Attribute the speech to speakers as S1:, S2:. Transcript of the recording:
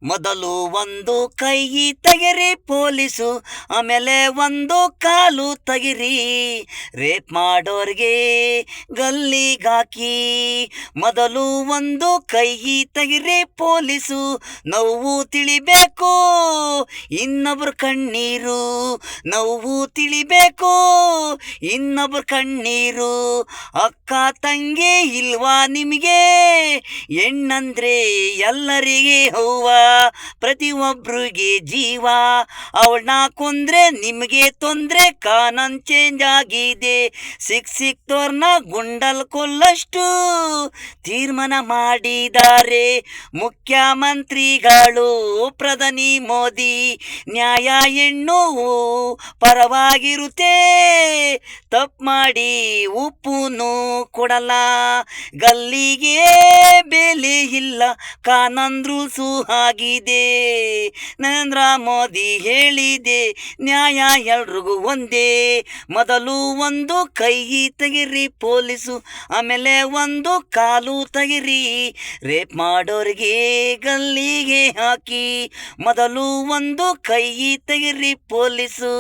S1: ಮೊದಲು ಒಂದು ಕೈ ತೆಗಿರಿ ಪೊಲೀಸು, ಆಮೇಲೆ ಒಂದು ಕಾಲು ತೆಗಿರಿ. ರೇಪ್ ಮಾಡೋರ್ಗೆ ಗಲ್ಲಿಗಾಕಿ. ಮೊದಲು ಒಂದು ಕೈ ತೆಗಿರಿ ಪೊಲೀಸು, ನೋವು ತಿಳಿಬೇಕು ಇನ್ನೊಬ್ರ ಕಣ್ಣೀರು. ನೋವು ತಿಳಿಬೇಕು ಇನ್ನೊಬ್ರ ಕಣ್ಣೀರು. ಅಕ್ಕ ತಂಗಿ ಇಲ್ವಾ ನಿಮಗೆ? ಹೆಣ್ಣಂದ್ರೆ ಎಲ್ಲರಿಗೆ ಹೂವ, ಪ್ರತಿಯೊಬ್ರಿಗೆ ಜೀವ. ಅವಳನ್ನ ಕೊಂದ್ರೆ ನಿಮಗೆ ತೊಂದ್ರೆ, ಕಾನೂನ್ ಚೇಂಜ್ ಆಗಿದೆ. ಸಿಕ್ತೋರ್ನ ಗುಂಡಲ್ ಕೊಲ್ಲಷ್ಟು ತೀರ್ಮಾನ ಮಾಡಿದ್ದಾರೆ ಮುಖ್ಯಮಂತ್ರಿಗಳು, ಪ್ರಧಾನಿ ಮೋದಿ. ನ್ಯಾಯ ಹೆಣ್ಣು ಪರವಾಗಿರುತ್ತೆ, ತಪ್ಪು ಮಾಡಿ ಉಪ್ಪುನು ಕೊಡಲ್ಲ. ಗಲ್ಲಿಗೆ ಬೆಲೆ ಇಲ್ಲ, ಕಾನೂನ್ ರೂಲ್ಸು ಆಗಿದೆ. ನರೇಂದ್ರ ಮೋದಿ ಹೇಳಿದೆ ನ್ಯಾಯ ಎಲ್ರಿಗೂ ಒಂದೇ. ಮೊದಲು ಒಂದು ಕೈ ತೆಗಿರಿ ಪೊಲೀಸು, ಆಮೇಲೆ ಒಂದು ಕಾಲು ತೆಗಿರಿ. ರೇಪ್ ಮಾಡೋರಿಗೆ ಗಲ್ಲಿಗೆ ಹಾಕಿ. ಮೊದಲು ಒಂದು ಕೈ ತೆಗಿರಿ ಪೊಲೀಸು.